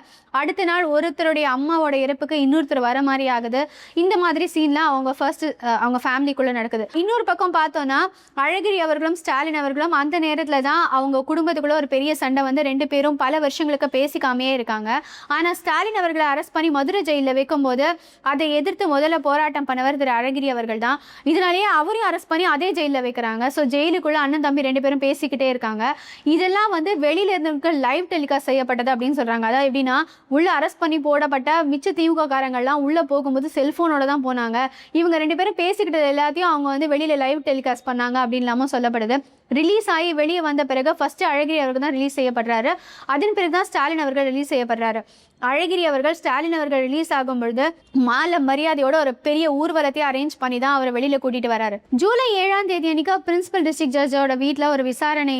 அடுத்த நாள் ஒருத்தருடைய அம்மாவோட இறப்புக்கு இன்னொருத்தர் வர மாதிரி ஆகுது. இந்த மாதிரி சீன்லாம் அவங்க ஃபேமிலிக்குள்ளே நடக்குது. இன்னொரு பக்கம் பார்த்தோன்னா அழகிரி அவர்களும் ஸ்டாலின் அவர்களும் அந்த நேரத்தில் தான் அவங்க குடும்பத்துக்குள்ளே ஒரு பெரிய சண்டை வந்து 2 பேரும் பல வருஷங்களுக்கு பேசிக்காமையே இருக்காங்க. ஆனால் ஸ்டாலின் அவர்களை அரெஸ்ட் பண்ணி மதுரை ஜெயிலில் வைக்கும்போது அதை எதிர்த்து முதல்ல போராட்டம் பண்ணவர் திரு அழகிரி அவர்கள் தான். இதனாலேயே அவரையும் அரெஸ்ட் பண்ணி அதே ஜெயிலில் வைக்கிறாங்க. ஸோ ஜெயிலுக்குள்ளே அண்ணன் தம்பி 2 பேரும் பேசிக்கிட்டே இருக்காங்க. இதெல்லாம் வந்து வெளியில இருந்தவங்களுக்கு லைவ் டெலிகாஸ்ட் செய்யப்பட்டது அப்படின்னு சொல்கிறாங்க. அதாவது எப்படின்னா, உள்ள அரெஸ்ட் பண்ணி போடப்பட்ட மிச்ச திமுக காரங்கள்லாம் உள்ள போகும்போது செல்போனோட தான் போனாங்க. இவங்க 2 பேரும் பேசிக்கிட்டது எல்லாத்தையும் அவங்க வந்து வெளியில லைவ் டெலிகாஸ்ட் பண்ணாங்க அப்படின்லாமும் சொல்லப்படுது. ரிலீஸ் ஆகி வெளியே வந்த பிறகு ஃபர்ஸ்ட் அழகிரி அவர்கள் தான் ரிலீஸ் செய்யப்படுறாரு. அதன் பிறகு தான் ஸ்டாலின் அவர்கள் ரிலீஸ் செய்யப்படுறாரு. அழகிரி அவர்கள் ஸ்டாலின் அவர்கள் ரிலீஸ் ஆகும் பொழுது மாலை மரியாதையோட ஒரு பெரிய ஊர்வலத்தை அரேஞ்ச் பண்ணி தான் அவரை வெளியில கூட்டிட்டு வராரு. ஜூலை 7ஆம் தேதி அன்னைக்கு பிரின்சிபல் டிஸ்ட்ரிக்ட் ஜட்ஜோட வீட்டில் ஒரு விசாரணை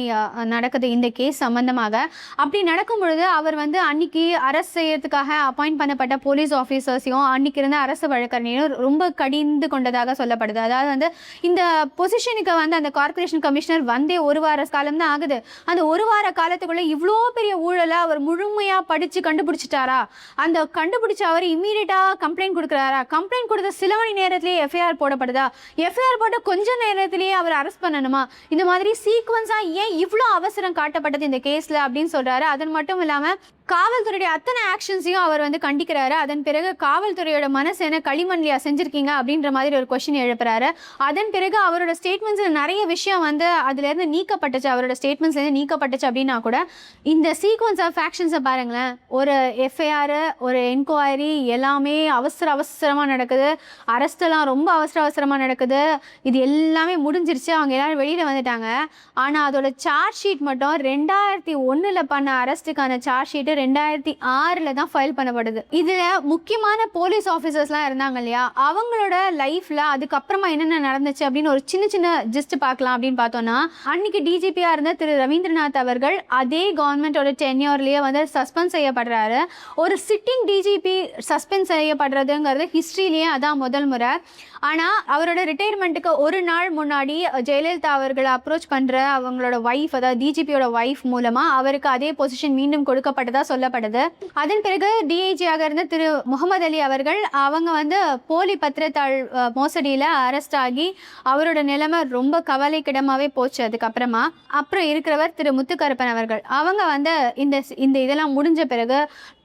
நடக்குது இந்த கேஸ் சம்பந்தமாக. அப்படி நடக்கும் பொழுது அவர் வந்து அன்னைக்கு அரெஸ்ட் செய்யறதுக்காக அப்பாயிண்ட் பண்ணப்பட்ட போலீஸ் ஆஃபீஸர்ஸையும் அன்னைக்கு இருந்த அரசு வழக்கறிஞரையும் ரொம்ப கடிந்து கொண்டதாக சொல்லப்படுது. அதாவது வந்து இந்த பொசிஷனுக்கு வந்து அந்த கார்பரேஷன் கமிஷனர் வந்தே 1 வார காலம் தான் ஆகுது. அந்த 1 வார காலத்துக்குள்ள இவ்வளோ பெரிய ஊழலை அவர் முழுமையா படிச்சு கண்டுபிடிச்சிட்டாரா? அந்த கண்டுபிடிச்ச அவர் இம்மீடியட்டா கம்ப்ளைண்ட் கொடுக்குறாரா? கம்ப்ளைண்ட் கொடுத்த சில மணி நேரத்திலேயே எஃப்ஐஆர் போடப்படுதா? எஃப்ஐஆர் போட்ட கொஞ்ச நேரத்திலேயே அவர் அரெஸ்ட் பண்ணணுமா? இந்த மாதிரி சீக்வன்ஸா ஏன் இவ்வளோ அவசரம் காட்டப்பட்டது இந்த கேஸ்ல அப்படின்னு சொல்றாரு. அதன் மட்டும் இல்லாம காவல்துறையுடைய அத்தனை ஆக்ஷன்ஸையும் அவர் வந்து கண்டிக்கிறாரு. அதன் பிறகு காவல்துறையோட மனசு என்ன களிமண்லையா செஞ்சிருக்கீங்க அப்படின்ற மாதிரி ஒரு கொஸ்டின் எழுப்புறாரு. அதன் பிறகு அவரோட ஸ்டேட்மெண்ட்ஸில் நிறைய விஷயம் வந்து அதுலேருந்து நீக்கப்பட்டுச்சு, அவரோட ஸ்டேட்மெண்ட்ஸ்லேருந்து நீக்கப்பட்டுச்சு அப்படின்னா கூட இந்த சீக்வன்ஸ் ஆஃப் ஆக்ஷன்ஸை பாருங்களேன். ஒரு எஃப்ஐஆர், ஒரு என்கொயரி எல்லாமே அவசரமாக நடக்குது. அரெஸ்டெல்லாம் ரொம்ப அவசரமாக நடக்குது. இது எல்லாமே முடிஞ்சிருச்சு, அவங்க எல்லாரும் வெளியில் வந்துட்டாங்க. ஆனால் அதோட சார்ஜ் ஷீட் மட்டும் 2001 பண்ண அரெஸ்ட்டுக்கான சார்ஜ் ஷீட்டு 2006 தான் ஃபைல் பண்ணப்படுது. இதில் முக்கியமான போலீஸ் ஆஃபீஸர்ஸ்லாம் இருந்தாங்க இல்லையா, அவங்களோட லைஃப்பில் அதுக்கப்புறமா என்னென்ன நடந்துச்சு அப்படின்னு ஒரு சின்ன ஜிஸ்ட் பார்க்கலாம். அப்படின்னு பார்த்தோன்னா, அன்னைக்கு டிஜிபியாக இருந்த திரு ரவீந்திரநாத் அவர்கள் அதே கவர்மெண்ட்டோட டென்யூர்லேயே வந்து சஸ்பெண்ட் செய்யப்படுறாரு. ஒரு சிட்டிங் டிஜிபி சஸ்பெண்ட் செய்யப்படுறதுங்கிறது ஹிஸ்ட்ரியிலேயே அதான் முதல் முறை. ஆனால் அவரோட ரிட்டையர்மெண்ட்டுக்கு ஒரு நாள் முன்னாடி ஜெயலலிதா அவர்களை அப்ரோச் பண்ணுற அவங்களோட ஒய்ஃப், அதாவது டிஜிபியோட ஒய்ஃப் மூலமாக அவருக்கு அதே பொசிஷன் மீண்டும் கொடுக்கப்பட்டதா தான் சொல்லப்படுது. அதன் பிறகு டிஐஜியாக இருந்த திரு முகமது அலி அவர்கள் அவங்க வந்து போலி பத்திரத்தாள் மோசடியில் அரெஸ்ட் ஆகி அவரோட நிலைமை ரொம்ப கவலைக்கிடமாகவே போச்சு. அதுக்கப்புறமா அப்புறம் இருக்கிறவர் திரு முத்துக்கருப்பன் அவர்கள் அவங்க வந்து இந்த இதெல்லாம் முடிஞ்ச பிறகு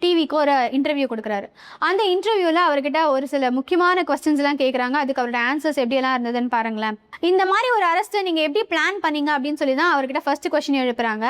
டிவிக்கு ஒரு இன்டர்வியூ கொடுக்குறாரு. அந்த இன்டர்வியூவில் அவர்கிட்ட ஒரு சில முக்கியமான கொஸ்டின்ஸ்லாம் கேட்குறாங்க. அதுக்கு அவரோட ஆன்சர்ஸ் எப்படியெல்லாம் இருந்ததுன்னு பாருங்களேன். இந்த மாதிரி ஒரு அரெஸ்ட்டை நீங்கள் எப்படி பிளான் பண்ணீங்க அப்படின்னு சொல்லி தான் அவர்கிட்ட ஃபர்ஸ்ட் கொஸ்டின் எழுப்புறாங்க.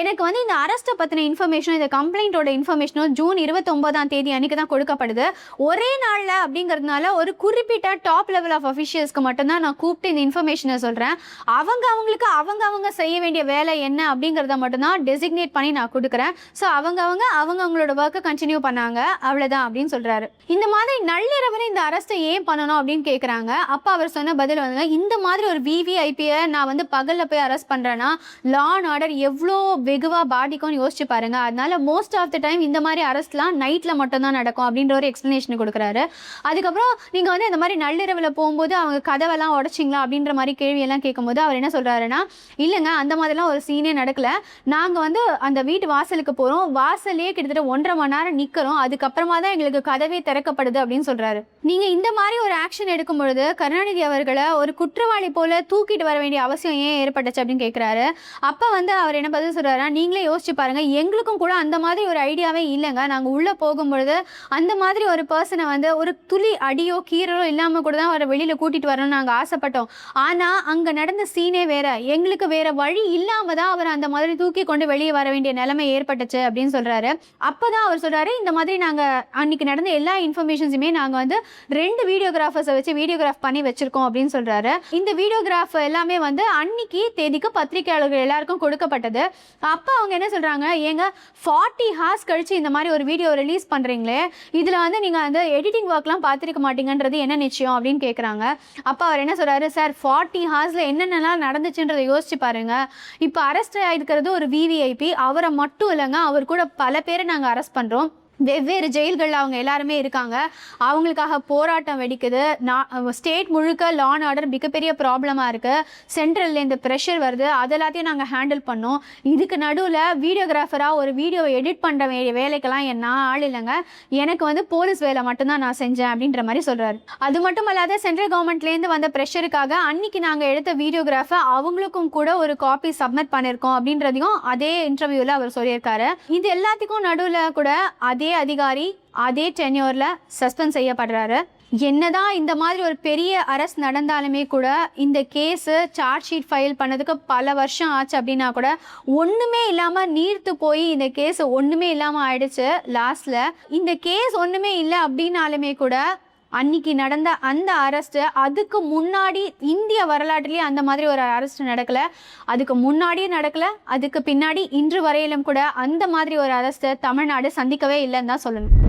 எனக்கு வந்து இந்த அரெஸ்ட்டை பற்றின இன்ஃபர்மேஷனும் இந்த கம்ப்ளைண்ட்டோட இன்ஃபர்மேஷனும் ஜூன் 29 அன்றைக்கி தான் கொடுக்கப்படுது. ஒரே நாளில் அப்படிங்கிறதுனால ஒரு குறிப்பிட்ட டாப் லெவல் ஆஃப் அஃபிஷியல்ஸ்க்கு மட்டும்தான் நான் கூப்பிட்டு இந்த இன்ஃபர்மேஷனை சொல்கிறேன். அவங்களுக்கு அவங்க செய்ய வேண்டிய வேலை என்ன அப்படிங்கிறத மட்டும்தான் டெசிக்னேட் பண்ணி நான் கொடுக்குறேன். ஸோ அவங்களோட ஒர்க்கை கண்டினியூ பண்ணாங்க, அவ்வளோதான் அப்படின்னு சொல்கிறாரு. இந்த மாதிரி நள்ளிரவில் இந்த அரெஸ்ட்டை ஏன் பண்ணணும் அப்படின்னு கேட்குறாங்க. அப்போ அவர் சொன்ன பதில் வந்து, இந்த மாதிரி ஒரு விவிஐபியை நான் வந்து பகலில் போய் அரெஸ்ட் பண்ணுறேன்னா லா அண்ட் ஆர்டர் எவ்வளோ வெகுவாக பாதிக்கும்னு யோசிச்சு பாருங்கள். அதனால மோஸ்ட் ஆஃப் த டைம் இந்த மாதிரி அரெஸ்ட்லாம் நைட்டில் மட்டும்தான் நடக்கும் அப்படின்ற ஒரு எக்ஸ்ப்ளனேஷன் கொடுக்குறாரு. அதுக்கப்புறம் நீங்கள் வந்து இந்த மாதிரி நள்ளிரவில் போகும்போது அவங்க கதவெல்லாம் உடைச்சிங்களா அப்படின்ற மாதிரி கேள்வியெல்லாம் கேட்கும்போது அவர் என்ன சொல்கிறாருன்னா, இல்லைங்க அந்த மாதிரிலாம் ஒரு சீனே நடக்கலை. நாங்கள் வந்து அந்த வீட்டு வாசலுக்கு போகிறோம், வாசலே கிட்டத்தட்ட 1.5 மணி நேரம் நிற்கிறோம், அதுக்கப்புறமா தான் எங்களுக்கு கதவே திறக்கப்படுது அப்படின்னு சொல்கிறாரு. நீங்கள் இந்த மாதிரி ஒரு ஆக்ஷன் எடுக்கும் பொழுது கருணாநிதி அவர்களை ஒரு குற்றவாளி போல தூக்கிட்டு வர வேண்டிய அவசியம் ஏன் ஏற்பட்டுச்சு அப்படின்னு கேட்குறாரு. அப்போ வந்து அவர் என்ன பதில் சொல்கிறாருன்னா, நீங்களே யோசிச்சு பாருங்கள், எங்களுக்கும் கூட அந்த மாதிரி ஒரு ஐடியாவே இல்லைங்க. நாங்கள் உள்ளே போகும்பொழுது அந்த மாதிரி ஒரு பர்சனை வந்து ஒரு துளி அடியோ கீரலோ இல்லாமல் கூட தான் அவரை வெளியில் கூட்டிகிட்டு வரணும்னு நாங்கள் ஆசைப்பட்டோம். ஆனால் அங்கே நடந்த சீனே வேறு, எங்களுக்கு வேறு வழி இல்லாமல் தான் அவர் அந்த மாதிரி தூக்கி கொண்டு வெளியே வர வேண்டிய நிலைமை ஏற்பட்டுச்சு அப்படின்னு சொல்கிறாரு. அப்போ தான் அவர் சொல்கிறாரு, இந்த மாதிரி நாங்கள் அன்றைக்கி நடந்த எல்லா இன்ஃபர்மேஷன்ஸுமே நாங்கள் வந்து 2 வீடியோகிராஃபர்ஸை வச்சு வீடியோகிராஃப் பண்ணி வச்சுருக்கோம் அப்படின்னு சொல்கிறாரு. இந்த வீடியோகிராஃப் எல்லாமே வந்து அன்னைக்கு தேதிக்கு பத்திரிகையாளர்கள் எல்லாருக்கும் கொடுக்கப்பட்டது. அப்போ அவங்க என்ன சொல்கிறாங்க, ஏங்க 40 ஹார்ஸ் கழிச்சு இந்த மாதிரி ஒரு வீடியோ ரிலீஸ் பண்ணுறீங்களே, இதில் வந்து நீங்கள் அந்த எடிட்டிங் ஒர்க்லாம் பார்த்துருக்க மாட்டீங்கன்றது என்ன நிச்சயம் அப்படின்னு கேட்குறாங்க. அப்போ அவர் என்ன சொல்கிறாரு, சார் 40 ஹார்ஸில் என்னென்னலாம் நடந்துச்சுன்றதை யோசிச்சு பாருங்கள். இப்போ அரெஸ்ட் ஆகிருக்கிறது ஒரு விவிஐபி, அவரை மட்டும் இல்லைங்க, அவர் கூட பல பேரை நாங்கள் அரெஸ்ட் பண்ணுறோம். வெவ்வேறு ஜெயில்களில் அவங்க எல்லாருமே இருக்காங்க. அவங்களுக்காக போராட்டம் வெடிக்குது. ஸ்டேட் முழுக்க லா அண்ட் ஆர்டர் மிகப்பெரிய ப்ராப்ளமாக இருக்குது. சென்ட்ரல்லேருந்து ப்ரெஷர் வருது. அது எல்லாத்தையும் நாங்கள் ஹேண்டில் பண்ணோம். இதுக்கு நடுவில் வீடியோகிராஃபராக ஒரு வீடியோவை எடிட் பண்ணுற வேண்டிய வேலைக்கெல்லாம் நான் ஆள் இல்லைங்க. எனக்கு வந்து போலீஸ் வேலை மட்டும்தான் நான் செஞ்சேன் அப்படின்ற மாதிரி சொல்கிறாரு. அது மட்டும் இல்லாத சென்ட்ரல் கவர்மெண்ட்லேருந்து வந்த ப்ரெஷருக்காக அன்றைக்கி நாங்கள் எடுத்த வீடியோகிராஃபை அவங்களுக்கும் கூட ஒரு காப்பி சப்மிட் பண்ணியிருக்கோம் அப்படின்றதையும் அதே இன்டர்வியூவில் அவர் சொல்லியிருக்காரு. இது எல்லாத்துக்கும் நடுவில் கூட அதே அதிகாரி அதே டென்யூரில் சஸ்பெண்ட் செய்யப்படுறாரு. என்னதான் இந்த மாதிரி ஒரு பெரிய அரெஸ்ட் நடந்தாலுமே கூட இந்த கேஸு சார்ஜ் ஷீட் ஃபைல் பண்ணதுக்கு பல வருஷம் ஆச்சு அப்படின்னா கூட ஒன்றுமே இல்லாமல் நீர்த்து போய் இந்த கேஸ் ஒன்றுமே இல்லாமல் ஆயிடுச்சு. லாஸ்ட்டில் இந்த கேஸ் ஒன்றுமே இல்லை அப்படின்னாலுமே கூட அன்னைக்கு நடந்த அந்த அரெஸ்ட்டு அதுக்கு முன்னாடி இந்திய வரலாற்றிலேயே அந்த மாதிரி ஒரு அரெஸ்ட் நடக்கலை. அதுக்கு முன்னாடியே நடக்கலை, அதுக்கு பின்னாடி இன்று வரையிலும் கூட அந்த மாதிரி ஒரு அரெஸ்ட்டை தமிழ்நாடு சந்திக்கவே இல்லைன்னு தான் சொல்லணும்.